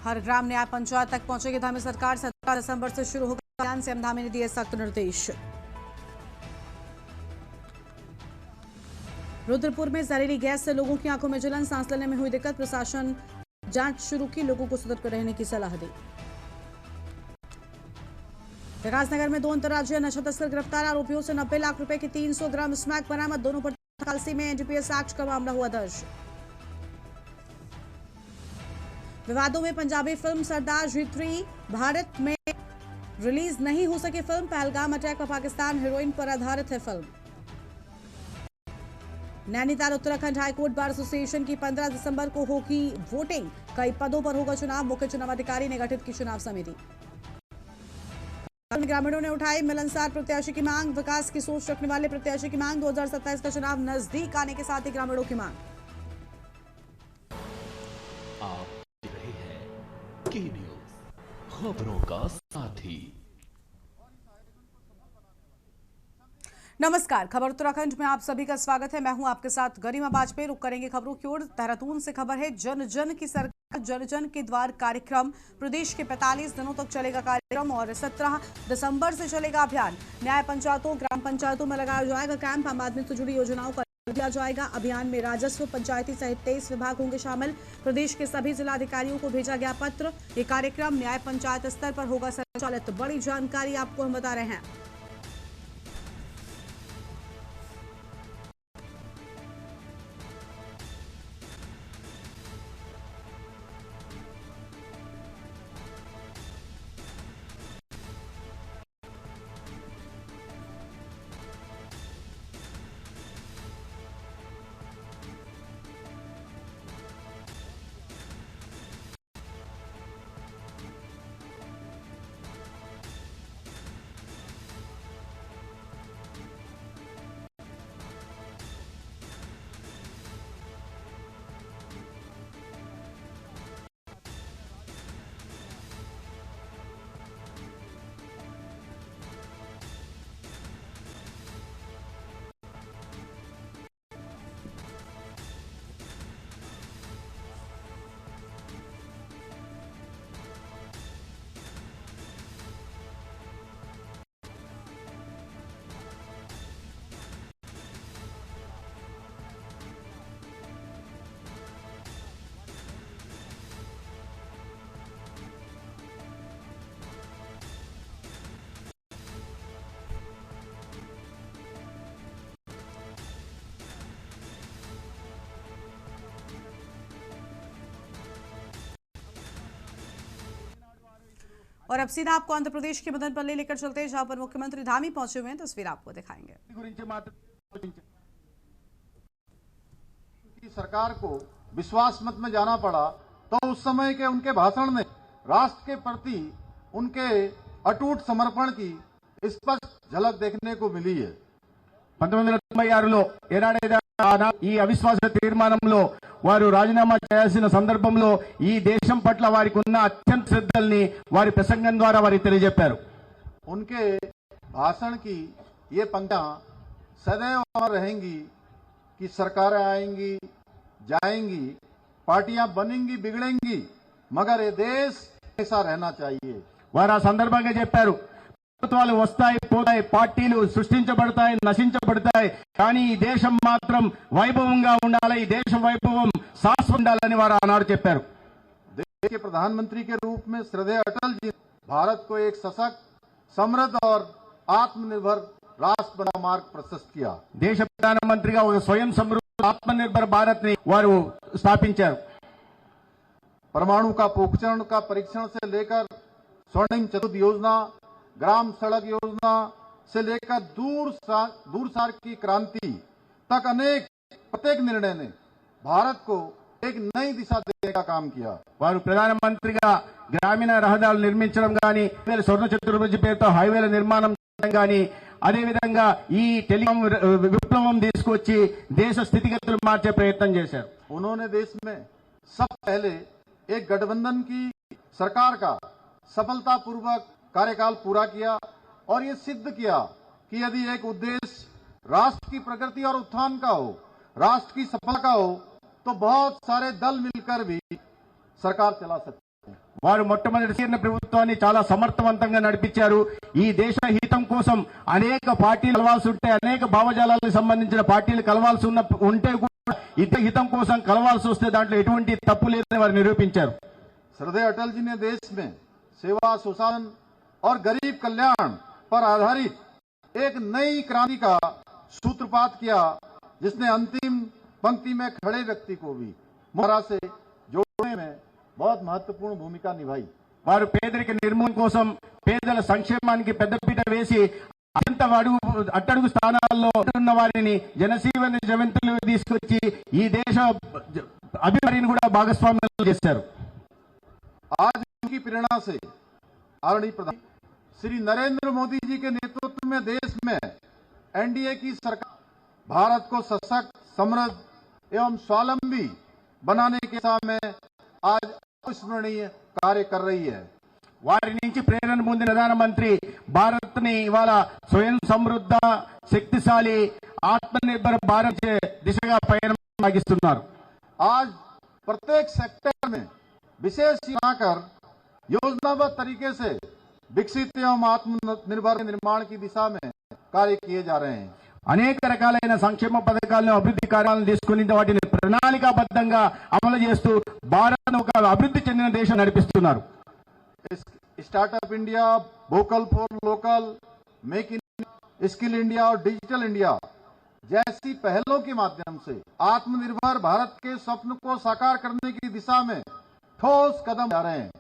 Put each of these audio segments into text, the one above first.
हर ग्राम न्याय पंचायत तक पहुंचेगी धामी सरकार। 17 दिसंबर से शुरू होगा अभियान, सीएम धामी ने दिए सख्त निर्देश। रुद्रपुर में जहरीली गैस से लोगों की आंखों में जलन, सांस लेने में हुई दिक्कत। प्रशासन जांच शुरू की, लोगों को सतर्क रहने की सलाह दी। विकासनगर में 2 अंतर्राज्यीय नशा तस्कर गिरफ्तार, आरोपियों से 90 लाख रुपए की 300 ग्राम स्मैक बरामद। दोनों पर कालसी में एनडीपीएस एक्ट का मामला हुआ दर्ज। विवादों में पंजाबी फिल्म सरदार जी 3 भारत में रिलीज नहीं हो सकी फिल्म। पहलगाम अटैक पर पाकिस्तान हीरोइन पर आधारित है film. Nainital Uttarakhand high court bar association की 15 दिसंबर को होगी वोटिंग। कई पदों पर होगा चुनाव, मुख्य चुनाव अधिकारी ने गठित की चुनाव समिति। ग्रामीणों ने उठाई मिलनसार प्रत्याशी की मांग, विकास की सोच रखने वाले प्रत्याशी की मांग। 2027 का चुनाव नजदीक आने के साथ ही ग्रामीणों की मांग। आप देख रहे हैं के न्यूज़, खबरों का साथी। नमस्कार, खबर उत्तराखंड में आप सभी का स्वागत है। मैं हूं आपके साथ गरिमा वाजपेयी। रुक करेंगे खबरों की ओर। देहरादून से खबर है, जन जन की सरकार, जन जन के द्वार कार्यक्रम। प्रदेश के 45 दिनों तक चलेगा कार्यक्रम और 17 दिसंबर से चलेगा अभियान। न्याय पंचायतों, ग्राम पंचायतों में लगाया जाएगा कैंप। आम आदमी से जुड़ी योजनाओं का दिया जाएगा। अभियान में राजस्व, पंचायती सहित 23 विभाग होंगे शामिल। प्रदेश के सभी जिलाधिकारियों को भेजा गया पत्र। ये कार्यक्रम न्याय पंचायत स्तर पर होगा संचालित। बड़ी जानकारी आपको हम बता रहे हैं। और अब सीधा आपको आंध्र प्रदेश के मदनपल्ली लेकर चलते हैं, जहां पर मुख्यमंत्री धामी पहुंचे हुए हैं। तस्वीर आपको दिखाएंगे। सरकार को विश्वास मत में जाना पड़ा तो उस समय के उनके भाषण में राष्ट्र के प्रति उनके अटूट समर्पण की स्पष्ट झलक देखने को मिली है। 1996లో ఏనాడైతే ఈ అవిశ్వాస తీర్మానంలో వారు రాజీనామా చేయాల్సిన సందర్భంలో ఈ దేశం పట్ల వారికి ఉన్న అత్యంత శ్రద్ధల్ని వారి ప్రసంగం ద్వారా వారికి తెలియజెప్పారు। उनके भाषण की ये पंक्तियां सदैव अमर रहेंगी कि सरकारें आएंगी जाएंगी, पार्टियां बनेंगी बिगड़ेंगी, मगर ये देश ऐसा रहना चाहिए। వారు ఆ సందర్భంగా చెప్పారు, ప్రభుత్వాలు వస్తాయి పోతాయి, పార్టీలు సృష్టించబడతాయి నశించబడతాయి, కానీ ఈ దేశం మాత్రం వైభవంగా ఉండాలి, ఈ దేశం వైభవం శాశ్వతంగా ఉండాలని వారు ఆనాడు చెప్పారు। देश के प्रधानमंत्री के रूप में श्रद्धेय अटल जी भारत को एक सशक्त, समृद्ध और आत्मनिर्भर राष्ट्र बना मार्ग प्रशस्त किया। దేశ ప్రధానమంత్రిగా ఒక స్వయం సమృద్ధ ఆత్మనిర్భర్ భారత్ ని వారు స్థాపించారు। परमाणु का पोखरण का परीक्षण से लेकर स्वर्णिम चतुर्थ योजना, ग्राम सड़क योजना से लेकर दूरसार की क्रांति तक प्रत्येक निर्णय ने भारत को एक नई दिशा देने का काम किया। వారు ప్రధానమంత్రిగా గ్రామీణ రహదారులు నిర్మించడం గాని, స్వర్ణ చతుర్భుజ పేరుతో హైవేల నిర్మాణం చేయడం గాని, అదే విధంగా ఈ టెలికాం విప్లవం తీసుకొచ్చి దేశ స్థితిగతులు మార్చే ప్రయత్నం చేశారు। उन्होंने देश में सब पहले एक गठबंधन की सरकार का सफलतापूर्वक कार्यकाल पूरा किया और ये सिद्ध किया कि यदि एक उद्देश्य राष्ट्र की प्रगति और उत्थान का हो, राष्ट्र की सफलता का हो, तो बहुत सारे दल मिलकर भी सरकार चला सकते हैं। వారు మొట్టమొదటి కేంద్ర ప్రభుత్వాన్ని చాలా సమర్థవంతంగా నడిపించారు. ఈ దేశ హితం కోసం అనేక పార్టీలు కలవాల్సి ఉంటే, అనేక భావజాలాలకు సంబంధించిన పార్టీలు కలవాల్సి ఉంటే కూడా ఇదే హితం కోసం కలవాల్సి వస్తే దాంట్లో ఎటువంటి తప్పు లేదని వారు నిరూపించారు. श्रद्धेय अटल जी ने देश में सेवा, सुशासन और गरीब कल्याण पर आधारित एक नई क्रांति का सूत्रपात किया, जिसने अंतिम पंक्ति में खड़े व्यक्ति को भी मुहरा से जोड़ने में बहुत महत्वपूर्ण भूमिका निभाई. వారు పేదరిక నిర్మూలన కోసం, పేదల సంక్షేమానికి పెద్దపీట వేసి అత్యంత అట్టడుగు స్థానాల్లో ఉన్న వారిని జనజీవన జవంతులు తీసుకొచ్చి ఈ దేశ అభివృద్ధిని కూడా భాగస్వామ్యం చేశారు. आज उनकी प्रेरणा से आदरणीय प्रधान श्री नरेंद्र मोदी जी के नेतृत्व में देश में एनडीए की सरकार भारत को सशक्त, समृद्ध एवं स्वावलंबी बनाने की दिशा में आज अविस्मरणीय कार्य कर रही है. వారి నుంచి ప్రేరణ పొందిన ప్రధానమంత్రి భారత్ ని ఇవాళ స్వయం సమృద్ధ, శక్తిశాలి, ఆత్మనిర్భర భారత్ దిశగా పయనం సాగిస్తున్నారు. आज प्रत्येक सेक्टर में विशेष बनाकर योजनाबद्ध तरीके से विकसित एवं आत्मनिर्भर निर्माण की दिशा में कार्य किए जा रहे हैं. అనేక రకాలైన సంక్షేమ పథకాలను, అభివృద్ధి కార్యాలను తీసుకుని వాటిని ప్రణాళికాబద్ధంగా అమలు చేస్తూ భారత్ ఒక అభివృద్ధి చెందిన దేశం నడిపిస్తున్నారు. Startup India, vocal for local, make in skill India और डिजिटल इंडिया जैसी पहलों के माध्यम से आत्मनिर्भर भारत के स्वप्न को साकार करने की दिशा में ठोस कदम जा रहे हैं.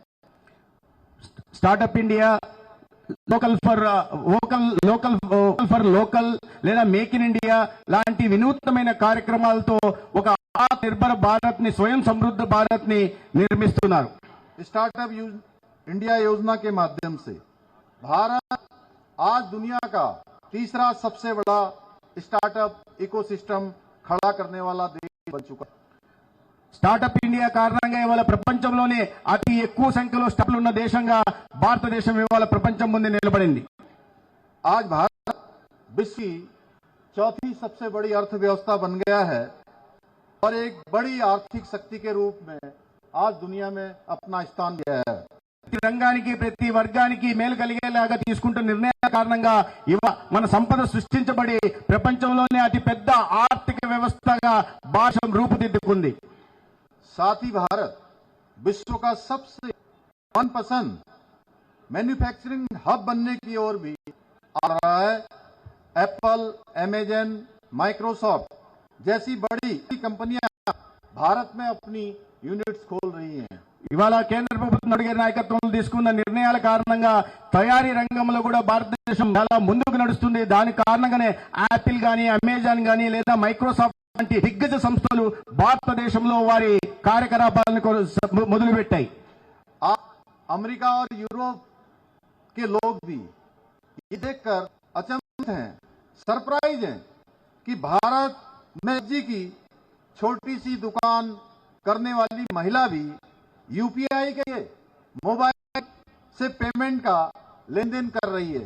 Startup India, local for local లేదా మేక్ ఇన్ ఇండియా లాంటి వినూత్నమైన కార్యక్రమాలతో ఒక ఆత్మనిర్భర భారత్ ని, స్వయం సమృద్ధ భారత్ ని నిర్మిస్తున్నారు. स्टार्टअप इंडिया योजना के माध्यम से भारत आज दुनिया का तीसरा सबसे बड़ा स्टार्टअप इकोसिस्टम खड़ा करने वाला देश बन चुका है. స్టార్టప్ ఇండియా కారణంగా ఇవాళ ప్రపంచంలోనే అతి ఎక్కువ సంఖ్యలో స్టార్టప్లు ఉన్న దేశంగా భారతదేశం ఇవాళ ప్రపంచం ముందు నిలబడింది. आज भारत विश्व की चौथी सबसे बड़ी अर्थव्यवस्था बन गया है और एक बड़ी आर्थिक शक्ति के रूप में आज दुनिया में अपना स्थान दिया है. ప్రతి రంగానికి, ప్రతి వర్గానికి మేలు కలిగేలాగా తీసుకుంటున్న నిర్ణయాల కారణంగా మన సంపద సృష్టించబడి ప్రపంచంలోనే అతి పెద్ద ఆర్థిక వ్యవస్థగా భారత రూపుదిద్దుకుంది. साथ ही भारत विश्व का सबसे मनपसंद मैन्युफैक्चरिंग हब बनने की ओर भी आ रहा है. एप्पल, अमेजन, माइक्रोसॉफ्ट जैसी बड़ी कंपनियां भारत में अपनी यूनिट्स खोल रही हैं. ఇవాళ కేంద్ర ప్రభుత్వం అడిగే నాయకత్వంలో తీసుకున్న నిర్ణయాల కారణంగా తయారీ రంగంలో కూడా భారతదేశం చాలా ముందుకు నడుస్తుంది. దాని కారణంగానే యాపిల్ గానీ, అమెజాన్ గానీ లేదా మైక్రోసాఫ్ట్ లాంటి దిగ్గజ సంస్థలు భారతదేశంలో వారి కార్యకలాపాలను మొదలుపెట్టాయి. अमेरिका और यूरोप के लोग भी ये देखकर अचंभित हैं, सरप्राइज हैं कि भारत में जी की छोटी सी दुकान करने वाली महिला भी यूपीआई के मोबाइल से पेमेंट का लेन देन कर रही है.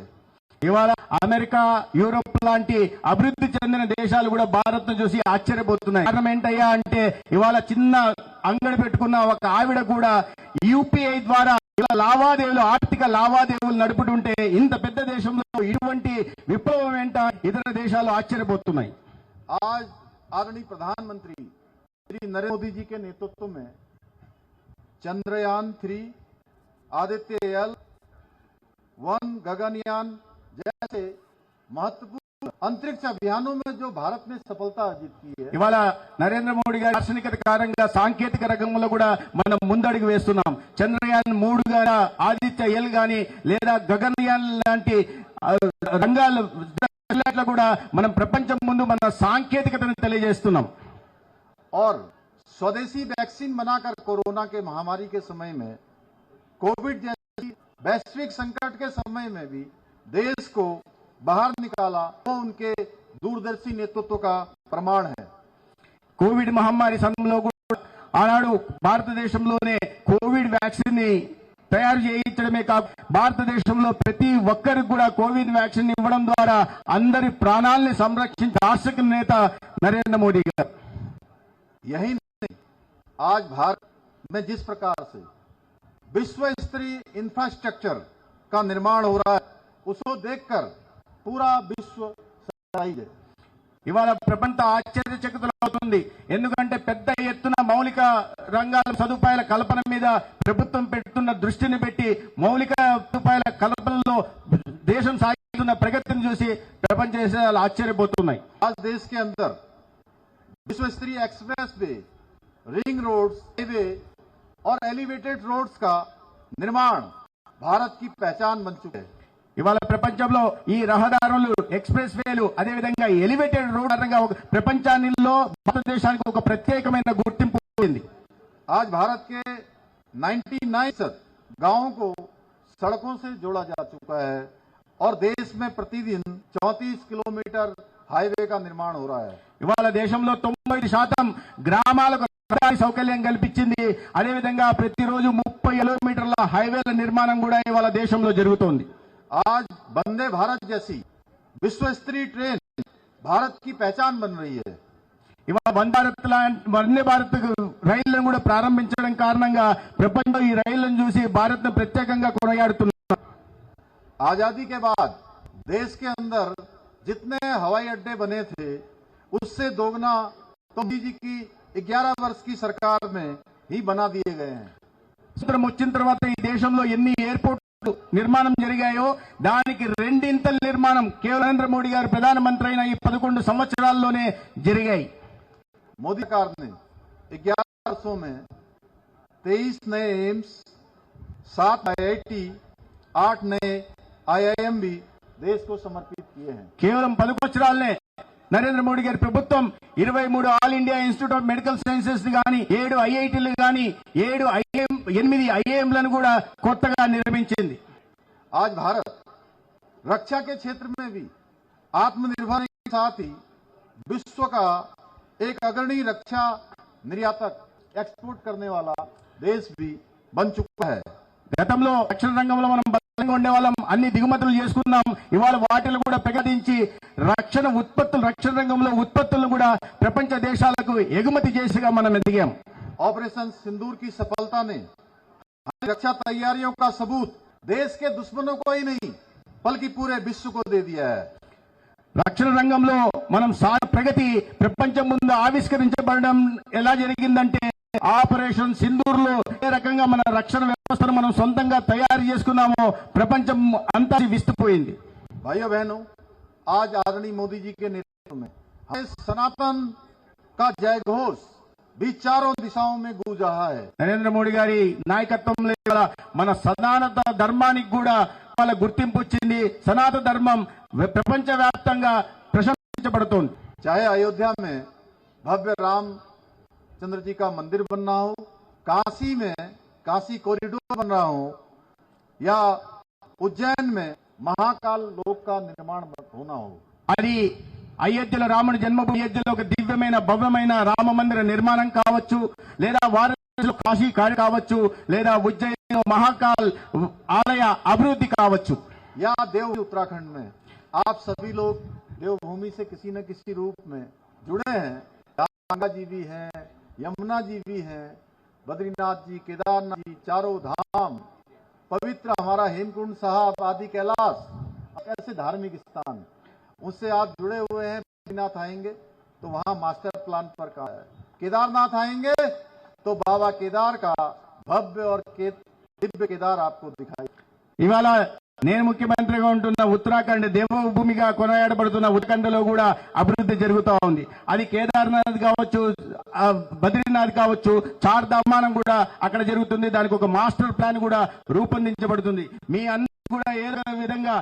ఇవాళ అమెరికా, యూరోప్ లాంటి అభివృద్ధి చెందిన దేశాలు కూడా భారత్ ను చూసి ఆశ్చర్యపోతున్నాయి. కారణం ఏంటయ్యా అంటే ఇవాళ చిన్న అంగడి పెట్టుకున్న ఒక ఆవిడ కూడా యూపీఐ ద్వారా ఇలా లావాదేవీలు, ఆర్థిక లావాదేవీలు నడుపుతుంటే ఇంత పెద్ద దేశంలో ఇటువంటి విప్లవం ఏంట ఇతర దేశాలు ఆశ్చర్యపోతున్నాయి. आज आदरणीय प्रधानमंत्री श्री नरेंद्र मोदी जी के नेतृत्व में चंद्रयान 3, आदित्य L1, गगनयान जैसे महत्वपूर्ण अंतरिक्ष अभियानों में जो भारत ने सफलता अर्जित की है. ఇవాళ నరేంద్ర మోడీ గారి దార్శనికత కారణంగా సాంకేతిక రంగంలో కూడా మనం ముందడుగు వేస్తున్నాం. చంద్రయాన్ 3 గాని, ఆదిత్య ఎల్ గాని లేదా గగనయాన్ లాంటి రంగాల్లో కూడా మనం ప్రపంచం ముందు మన సాంకేతికతను తెలియజేస్తున్నాం. और स्वदेशी वैक्सीन बनाकर कोरोना के महामारी के समय में, कोविड जैसी वैश्विक संकट के समय में भी देश को बाहर निकाला, वो उनके दूरदर्शी नेतृत्व का प्रमाण है. కోవిడ్ మహమ్మారి సమయంలో కూడా ఆనాడు భారతదేశంలోనే కోవిడ్ వ్యాక్సిన్ ని తయారు చేయించడమే కాక భారతదేశంలో ప్రతి ఒక్కరికి కూడా కోవిడ్ వ్యాక్సిన్ ఇవ్వడం ద్వారా అందరి ప్రాణాలని సంరక్షించే దార్శనిక నేత నరేంద్ర మోడీ గారు. यही नहीं, आज भारत में जिस प्रकार से विश्व स्तरीय इंफ्रास्ट्रक्चर का निर्माण हो रहा है, उसको देखकर पूरा विश्व है। ఇవాళ ప్రపంచ ఆశ్చర్యచకితులవుతుంది. ఎందుకంటే పెద్ద ఎత్తున మౌలిక రంగాల సదుపాయాల కల్పన మీద ప్రభుత్వం పెడుతున్న దృష్టిని పెట్టి మౌలిక సదుపాయాల కల్పనలో దేశం సాగిస్తున్న ప్రగతిని చూసి ప్రపంచ దేశాలు ఆశ్చర్యపోతున్నాయి. आज देश के अंदर विश्व स्तरीय express way, ring roads, highway और एलिवेटेड रोड्स का निर्माण भारत की पहचान बन चुके हैं। ఇవాళ ప్రపంచంలో ఈ రహదారులు, ఎక్స్ప్రెస్ వేలు, అదేవిధంగా ఎలివేటెడ్ రోడ్ రంగా ప్రపంచానిలో భారతదేశానికి ఒక ప్రత్యేకమైన గుర్తింపు ఉంది. आज भारत के 99% गांवों को सड़कों से जोड़ा जा चुका है और देश में प्रतिदिन 34 किलोमीटर हाईवे का निर्माण हो रहा है. ఇవాళ దేశంలో 90% గ్రామాలకు రహదారి సౌకర్యం కల్పించింది. అదేవిధంగా ప్రతిరోజు 30 కిలోమీటర్ల హైవేల నిర్మాణం కూడా ఇవాళ దేశంలో జరుగుతోంది. आज वंदे भारत जैसी विश्व स्तरीय ट्रेन भारत की पहचान बन रही है. ఇవాళ వందే భారత్ రైళ్లను కూడా ప్రారంభించడం కారణంగా ప్రపంచం ఈ రైళ్లను చూసి భారత్ ను ప్రత్యేకంగా కొనియాడుతున్నారు. आजादी के बाद देश के अंदर जितने हवाई अड्डे बने थे उससे दोगुना तो मोदी जी की 11 वर्ष की सरकार में ही बना दिए गए हैं. స్వతంత్రం వచ్చిన తర్వాత ఈ దేశంలో ఎన్ని ఎయిర్పోర్ట్ నిర్మాణం జరిగాయో దానికి రెండింతల నిర్మాణం కేవలం నరేంద్ర మోడీ గారు ప్రధానమంత్రి అయిన ఈ 11 సంవత్సరాల్లోనే జరిగాయి. मोदी सरकार ने 11 वर्षों में 23 नए एम्स, 7 IIT, 8 नए IIM भी देश को समर्पित किए हैं. కేవలం 10 సంవత్సరాలనే నరేంద్ర మోడీ గారి ప్రభుత్వం 23 all India institute of medical sciences గాని, 7 ఐఐటీలు గాని, 8 ఐఐఎంలను కూడా కొత్తగా నిర్మించింది. आज भारत रक्षा के क्षेत्र में भी आत्मनिर्भर के साथ ही विश्व का एक अग्रणी रक्षा निर्यातक, एक्सपोर्ट करने वाला देश भी बन चुका है. గతంలో రక్షణ రంగంలో మనం బలంగా ఉండేవాళ్ళం, అన్ని దిగుమతులు చేసుకున్నాం. ఇవాళ వాటిని కూడా ప్రకటించి రక్షణ రంగంలో ఉత్పత్తులను కూడా ప్రపంచ దేశాలకు ఎగుమతి చేసిగా మనం ఎదిగాం. ऑपरेशन सिंदूर की सफलता ने रक्षा तैयारियों का सबूत देश के दुश्मनों को ही नहीं बल्कि पूरे विश्व को दे दिया है. రక్షణ రంగంలో మనం ప్రగతి ప్రపంచం ముందు ఆవిష్కరించబడడం ఎలా జరిగిందంటే ఆపరేషన్ సింధూర్ లో ఏ రకంగా మన రక్షణ వ్యవస్థను మనం సొంతంగా తయారు చేసుకున్నామో ప్రపంచం అంతా విస్తుపోయింది. भाइयों बहनों, आज आदरणीय मोदी जी के नेतृत्व में सनातन का जय घोष भी चारों दिशाओं में गूंज रहा है. నరేంద్ర మోడీ గారి నాయకత్వంలో మన సనాతన ధర్మానికి కూడా వాళ్ళ గుర్తింపు వచ్చింది. సనాతన ధర్మం ప్రపంచ వ్యాప్తంగా ప్రశంసించబడుతోంది. चाहे अयोध्या में भव्य राम चंद्र जी का मंदिर बन रहा हो, काशी में काशी कॉरिडोर बन रहा हो या उज्जैन में महाकाल लोक का निर्माण होना हो. అది అయోధ్యలో రాముడి జన్మభూమి, అయోధ్యలో ఒక దివ్యమైన భవ్యమైన రామ మందిర నిర్మాణం కావచ్చు, లేదా వారణాసిలో కాశీ కావచ్చు, లేదా ఉజ్జయినిలో మహాకాల్ ఆలయ అభివృద్ధి కావచ్చు, या देव उत्तराखंड में आप सभी लोग देवभूमि से किसी न किसी रूप में जुड़े हैं. गंगा जी भी हैं, यमुना जी भी हैं, बद्रीनाथ जी, केदारनाथ जी, चारों धाम, पवित्र हमारा हेमकुंड साहब आदि कैलाश, ऐसे धार्मिक स्थान उससे आप जुड़े हुए हैं. बद्रीनाथ आएंगे तो वहां मास्टर प्लान पर कहा है. केदारनाथ आएंगे तो बाबा केदार का भव्य और दिव्य केदार आपको दिखाई. ఇవాళ నేను ముఖ్యమంత్రిగా ఉంటున్న ఉత్తరాఖండ్ దేవభూమిగా కొనియాడబడుతున్న ఉత్తరాఖండ్లో కూడా అభివృద్ధి జరుగుతూ ఉంది. అది కేదార్నాథ్ కావచ్చు, బద్రీనాథ్ కావచ్చు, చార్ధామానం కూడా అక్కడ జరుగుతుంది. దానికి ఒక మాస్టర్ ప్లాన్ కూడా రూపొందించబడుతుంది. మీ అందరూ కూడా ఏదో విధంగా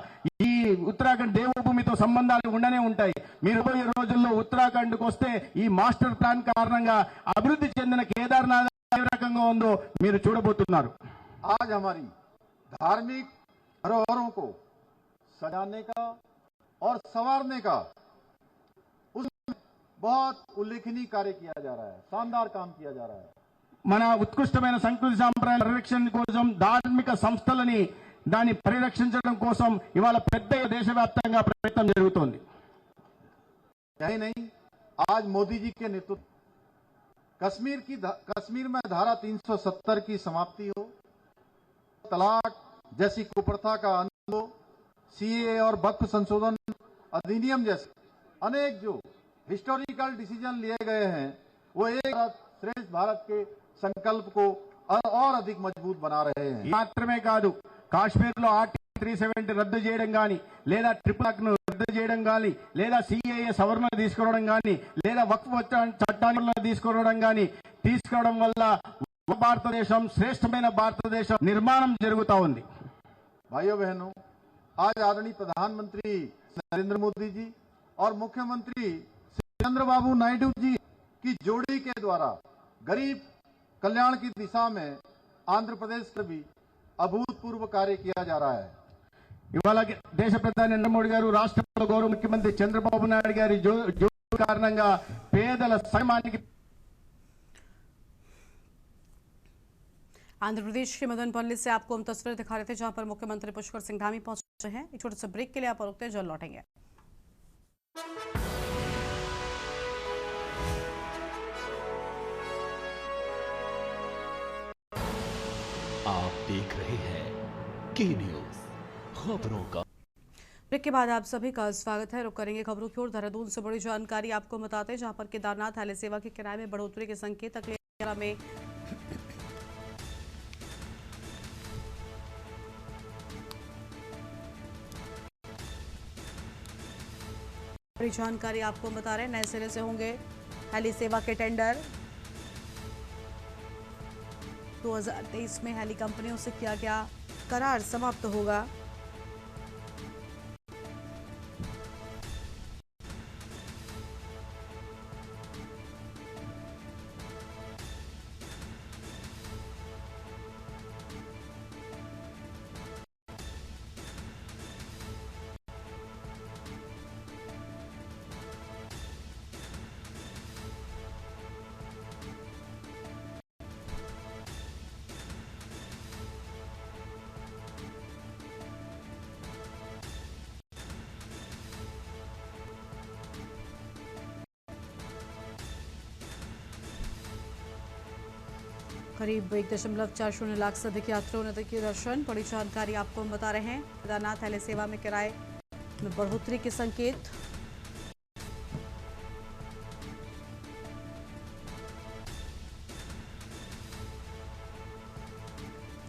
ఈ ఉత్తరాఖండ్ దేవభూమితో సంబంధాలు ఉండనే ఉంటాయి. మీరు 20 రోజుల్లో ఉత్తరాఖండ్కు వస్తే ఈ మాస్టర్ ప్లాన్ కారణంగా అభివృద్ధి చెందిన కేదార్నాథ్ ఏ రకంగా ఉందో మీరు చూడబోతున్నారు. आज हमारी धार्मिक धरोहरों को सजाने का और संवारने का उसमें बहुत उल्लेखनीय कार्य किया जा रहा है, शानदार काम किया जा रहा है. మన ఉత్కృష్టమైన సంస్కృతి సాంప్రదాయాల పరిరక్షణ కోసం, ధార్మిక సంస్థలని దాన్ని పరిరక్షించడం కోసం ఇవాళ పెద్ద దేశవ్యాప్తంగా ప్రయత్నం జరుగుతోంది. यही नहीं, आज मोदी जी के नेतृत्व कश्मीर में धारा 370 की समाप्ति हो, तलाक जैसी कुप्रथा का अंत हो, सीए और वक्फ संशोधन अधिनियम जैसे अनेक जो हिस्टोरिकल डिसीजन लिए गए हैं वो एक भारत श्रेष्ठ भारत के संकल्प को और अधिक मजबूत बना रहे हैं। మాత్రమే కాదు, కాశ్మీర్లో ఆర్టికల్ 370 రద్దు చేయడం గాని, లేదా ట్రిపుల్ ను రద్దు చేయడం గాని, లేదా సిఏఏ సవరణ తీసుకురావడం గాని, లేదా వక్ఫ్ చట్టాన్ని తీసుకురావడం వల్ల భారతదేశం శ్రేష్టమైన భారతదేశం నిర్మాణం జరుగుతా ఉంది। भाइयों बहनों, आज आदरणीय प्रधानमंत्री नरेंद्र मोदी जी और मुख्यमंत्री चंद्रबाबू नायडू जी की जोड़ी के द्वारा गरीब कल्याण की दिशा में आंध्र प्रदेश में भी अभूतपूर्व कार्य किया जा रहा है। ఇవాళ దేశ ప్రధాని నరేంద్ర మోడీ గారు, రాష్ట్రంలో గౌరవ ముఖ్యమంత్రి చంద్రబాబు నాయుడు గారి జోడు కారణంగా పేదల సంక్షేమానికి आंध्र प्रदेश के मदनपल्ली से आपको हम तस्वीर दिखा रहे थे जहां पर मुख्यमंत्री पुष्कर सिंह धामी पहुंचे हैं। एक छोटे से ब्रेक के लिए आप रुकते हैं, जल्द लौटेंगे। आप देख रहे हैं के न्यूज, खबरों का। ब्रेक के बाद आप सभी का स्वागत है। रुक करेंगे खबरों की ओर। देहरादून से बड़ी जानकारी आपको बताते हैं, जहां पर केदारनाथ हेली सेवा के किराए में बढ़ोतरी के संकेत अगले में बड़ी जानकारी आपको बता रहे हैं। नए सिरे से होंगे हेली सेवा के टेंडर। 2023 में हेली कंपनियों से किया गया करार समाप्त होगा। करीब 1.40 लाख से अधिक यात्रियों ने किए दर्शन। बड़ी जानकारी आपको हम बता रहे हैं। केदारनाथ हेली सेवा में किराए में बढ़ोतरी के संकेत।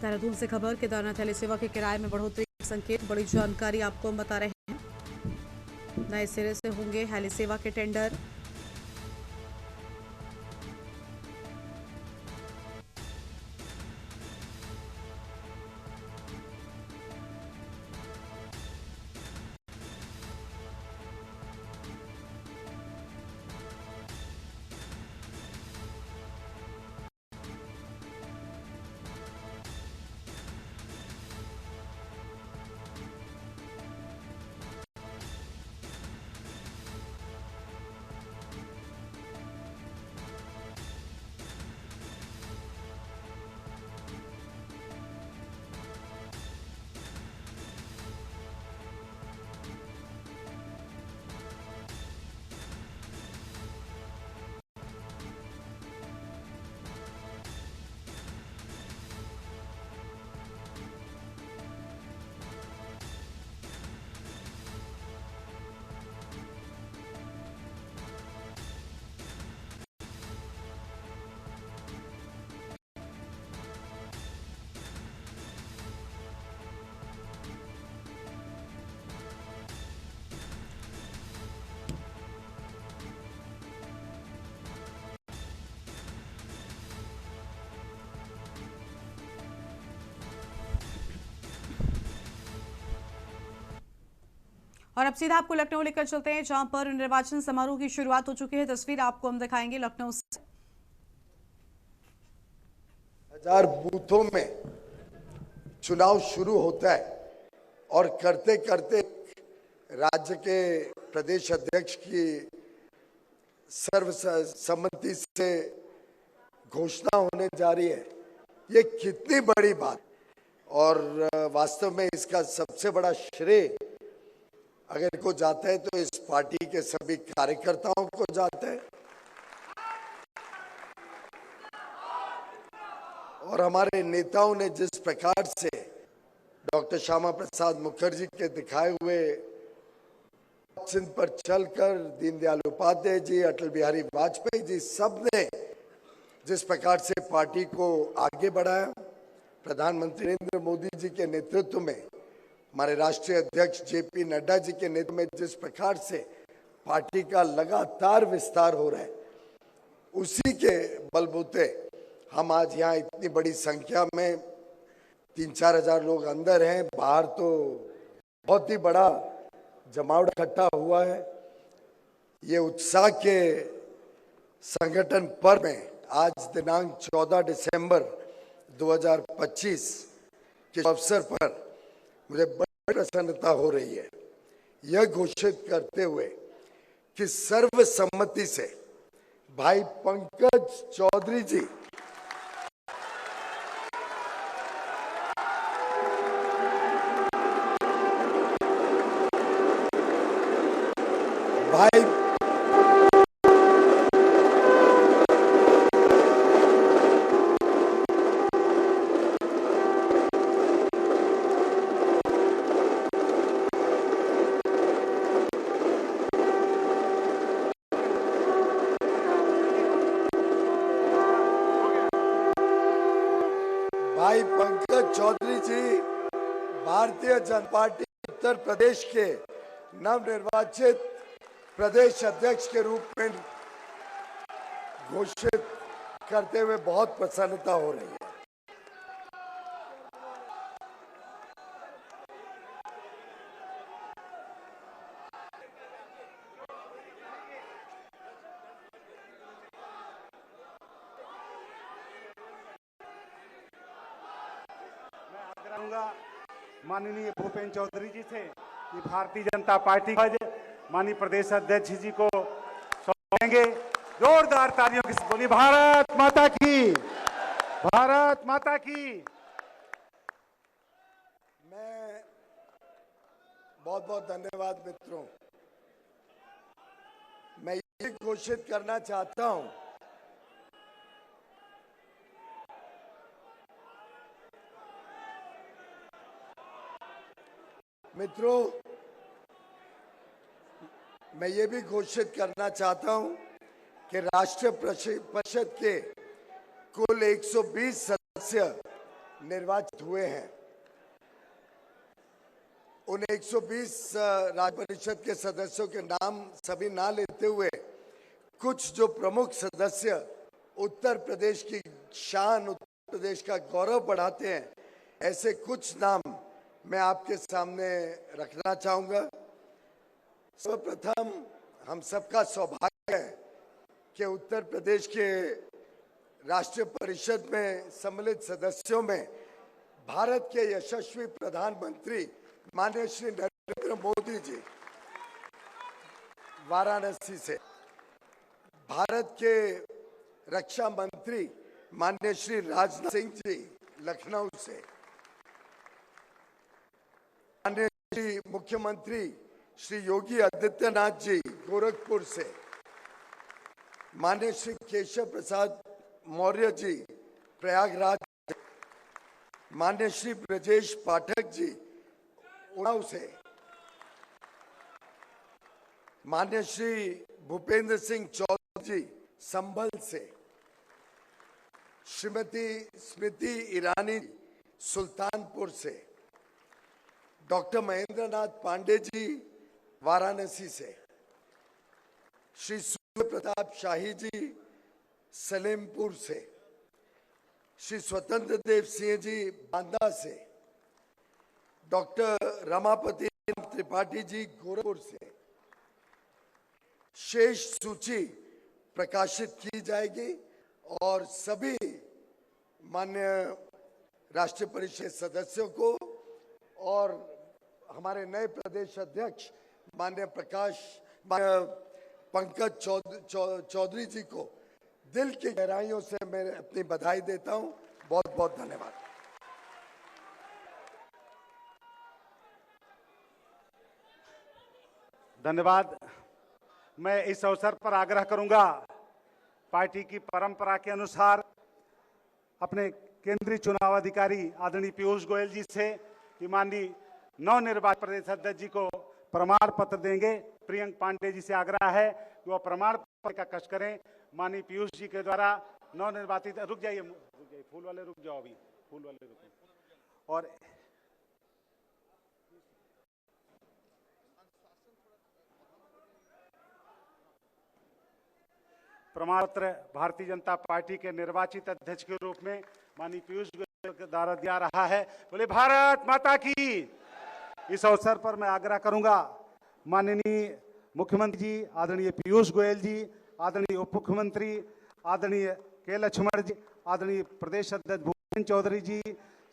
देहरादून से खबर, केदारनाथ हेली सेवा के किराए में बढ़ोतरी के संकेत। बड़ी जानकारी आपको हम बता रहे हैं। नए सिरे से होंगे हेली सेवा के टेंडर। और अब सीधा आपको लखनऊ लेकर चलते हैं, जहां पर निर्वाचन समारोह की शुरुआत हो चुकी है। तस्वीर आपको हम दिखाएंगे लखनऊ से। 1000 बूथों में चुनाव शुरू होता है और करते करते राज्य के प्रदेश अध्यक्ष की सर्वसम्मति से घोषणा होने जा रही है। ये कितनी बड़ी बात, और वास्तव में इसका सबसे बड़ा श्रेय अगर को जाता है तो इस पार्टी के सभी कार्यकर्ताओं को जाता है और हमारे नेताओं ने जिस प्रकार से डॉक्टर श्यामा प्रसाद मुखर्जी के दिखाए हुए चिन्ह पर चलकर दीनदयाल उपाध्याय जी, अटल बिहारी वाजपेयी जी, सब ने जिस प्रकार से पार्टी को आगे बढ़ाया, प्रधानमंत्री नरेंद्र मोदी जी के नेतृत्व में, हमारे राष्ट्रीय अध्यक्ष जेपी नड्डा जी के नेतृत्व में जिस प्रकार से पार्टी का लगातार विस्तार हो रहा है, उसी के बलबूते हम आज यहाँ इतनी बड़ी संख्या में 3-4 हजार लोग अंदर हैं, बाहर तो बहुत ही बड़ा जमावड़ा इकट्ठा हुआ है। ये उत्साह के संगठन पर्व में आज दिनांक 14 दिसंबर 2025 के अवसर पर मुझे बड़ी प्रसन्नता हो रही है, यह घोषित करते हुए कि सर्वसम्मति से भाई पंकज चौधरी जी भाई भाई पंकज चौधरी जी भारतीय जनता पार्टी उत्तर प्रदेश के नवनिर्वाचित प्रदेश अध्यक्ष के रूप में घोषित करते हुए बहुत प्रसन्नता हो रही है। माननीय भूपेन्द्र चौधरी जी से कि भारतीय जनता पार्टी माननीय प्रदेश अध्यक्ष जी को सौंपेंगे। जोरदार तालियों की बोली भारत माता की, भारत माता की। मैं बहुत बहुत धन्यवाद मित्रों। मैं ये घोषित करना चाहता हूं मित्रों, मैं ये भी घोषित करना चाहता हूं कि राष्ट्रीय परिषद के कुल 120 सदस्य निर्वाचित हुए हैं। उन 120 राज्य परिषद के सदस्यों के नाम सभी ना लेते हुए कुछ जो प्रमुख सदस्य उत्तर प्रदेश की शान, उत्तर प्रदेश का गौरव बढ़ाते हैं, ऐसे कुछ नाम मैं आपके सामने रखना चाहूंगा। सर्वप्रथम हम सबका सौभाग्य है कि उत्तर प्रदेश के राष्ट्रीय परिषद में सम्मिलित सदस्यों में भारत के यशस्वी प्रधानमंत्री माननीय श्री नरेंद्र मोदी जी वाराणसी से, भारत के रक्षा मंत्री माननीय श्री राजनाथ सिंह जी लखनऊ से, माननीय श्री मुख्यमंत्री श्री योगी आदित्यनाथ जी गोरखपुर से, माननीय श्री केशव प्रसाद मौर्य जी प्रयागराज से, माननीय श्री ब्रजेश पाठक जी उन्नाव से, माननीय श्री भूपेंद्र सिंह चौधरी जी संभल से, श्रीमती स्मृति ईरानी सुल्तानपुर से, डॉक्टर महेंद्रनाथ पांडे जी वाराणसी से, श्री सूर्य प्रताप शाही जी सलेमपुर से, श्री स्वतंत्र देव सिंह जी बांदा से, डॉक्टर रमापति त्रिपाठी जी गोरखपुर से। शेष सूची प्रकाशित की जाएगी और सभी माननीय राष्ट्रीय परिषद सदस्यों को और हमारे नए प्रदेश अध्यक्ष माननीय पंकज चौधरी जी को दिल की गहराइयों से मैं अपनी बधाई देता हूं। बहुत बहुत धन्यवाद। धन्यवाद। मैं इस अवसर पर आग्रह करूंगा पार्टी की परंपरा के अनुसार अपने केंद्रीय चुनाव अधिकारी आदरणीय पीयूष गोयल जी से कि माननीय नवनिर्वाचित प्रदेश अध्यक्ष जी को प्रमाण पत्र देंगे। प्रियंक पांडे जी से आग्रह है कि वो प्रमाण पत्र का कष्ट करें। माननीय पीयूष जी के द्वारा नवनिर्वाचित, रुक जाइए फूल वाले रुक जाओ, अभी फूल वाले रुको। और प्रमाण पत्र भारतीय जनता पार्टी के निर्वाचित अध्यक्ष के रूप में माननीय पीयूष गोयल के द्वारा दिया रहा है। बोले भारत माता की। इस अवसर पर मैं आग्रह करूंगा माननीय मुख्यमंत्री जी, आदरणीय पीयूष गोयल जी, आदरणीय उप मुख्यमंत्री आदरणीय के लक्ष्मण जी, आदरणीय प्रदेश अध्यक्ष भूपेंद्र चौधरी जी,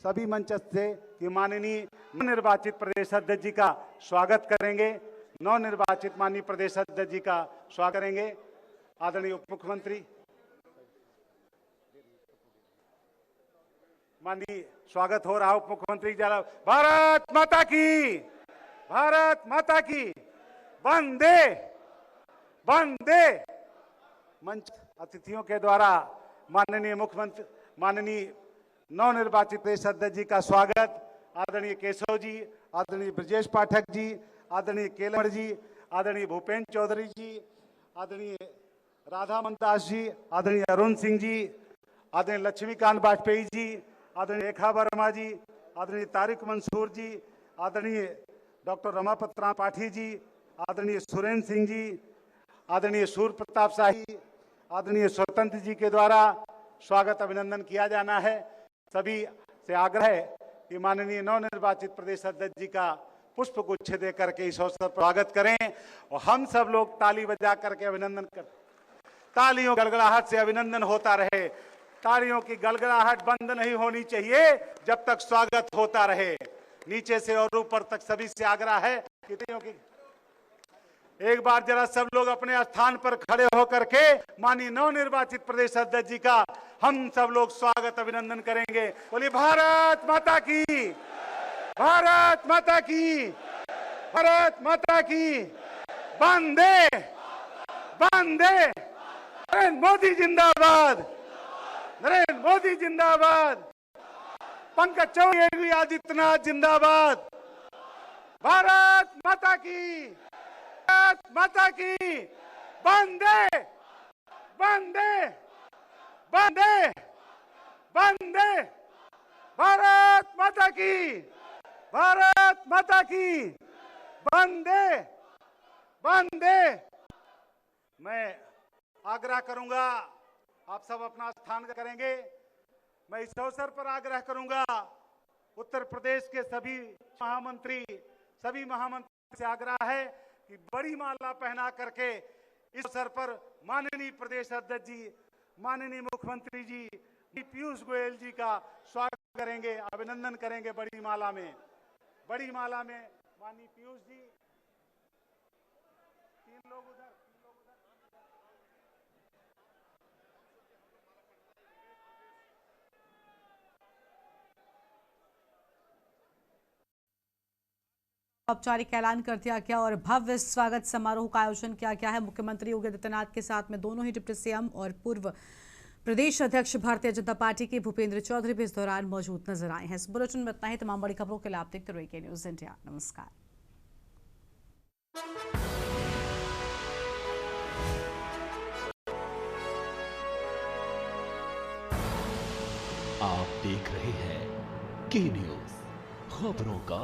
सभी मंच से कि माननीय नवनिर्वाचित प्रदेश अध्यक्ष जी का स्वागत करेंगे। नवनिर्वाचित माननीय प्रदेश अध्यक्ष जी का स्वागत करेंगे। आदरणीय उप मुख्यमंत्री माननीय स्वागत हो रहा उप मुख्यमंत्री जरा। भारत माता की, भारत माता की, वंदे वंदे। मंच अतिथियों के द्वारा माननीय मुख्यमंत्री, माननीय नवनिर्वाचित प्रदेश अध्यक्ष जी का स्वागत। आदरणीय केशव जी, आदरणीय ब्रजेश पाठक जी, आदरणीय केलवर जी, आदरणीय भूपेंद्र चौधरी जी, आदरणीय राधा दास जी, आदरणीय अरुण सिंह जी, आदरणीय लक्ष्मीकांत वाजपेयी जी, आदरणीय रेखा वर्मा जी, आदरणीय तारिक मंसूर जी, आदरणीय डॉक्टर रमापत पाठी जी, आदरणीय सुरेंद्र सिंह जी, आदरणीय सूर्य प्रताप शाही, आदरणीय स्वतंत्र जी के द्वारा स्वागत अभिनंदन किया जाना है। सभी से आग्रह है कि माननीय नवनिर्वाचित प्रदेश अध्यक्ष जी का पुष्प गुच्छ दे करके इस अवसर पर स्वागत करें और हम सब लोग ताली बजा करके अभिनंदन करें। तालियों गड़गड़ाहट से अभिनंदन होता रहे। तालियों की गड़गड़ाहट बंद नहीं होनी चाहिए जब तक स्वागत होता रहे। नीचे से और ऊपर तक सभी से आग्रह है कि तालियों की एक बार जरा सब लोग अपने स्थान पर खड़े होकर के माननीय नवनिर्वाचित प्रदेश अध्यक्ष जी का हम सब लोग स्वागत अभिनंदन करेंगे। बोलिए भारत माता की, भारत माता की, भारत माता की, वंदे वंदे। नरेंद्र मोदी जिंदाबाद, नरेंद्र मोदी जिंदाबाद, पंकज चौधरी आदित्यनाथ जिंदाबाद। भारत माता की, भारत माता की, वंदे वंदे वंदे वंदे। भारत माता की, भारत माता की, वंदे वंदे। मैं आग्रह करूंगा, आप सब अपना स्थान करेंगे। मैं इस अवसर पर आग्रह करूंगा उत्तर प्रदेश के सभी महामंत्री से आग्रह है कि बड़ी माला पहना करके इस अवसर पर माननीय प्रदेश अध्यक्ष जी, माननीय मुख्यमंत्री जी पीयूष गोयल जी का स्वागत करेंगे, अभिनंदन करेंगे बड़ी माला में। बड़ी माला में माननीय पीयूष जी, तीन लोग उधर। औपचारिक ऐलान कर दिया गया और भव्य स्वागत समारोह का आयोजन किया गया है। मुख्यमंत्री योगी आदित्यनाथ के साथ में दोनों ही डिप्टी सीएम और पूर्व प्रदेश अध्यक्ष भारतीय जनता पार्टी के भूपेंद्र चौधरी भी इस दौरान मौजूद नजर आए हैं। इस बुलेटिन में इतना ही। तमाम बड़ी खबरों के लिए आप देखते रहिए न्यूज़ इंडिया। नमस्कार। आप देख रहे हैं के न्यूज़, खबरों का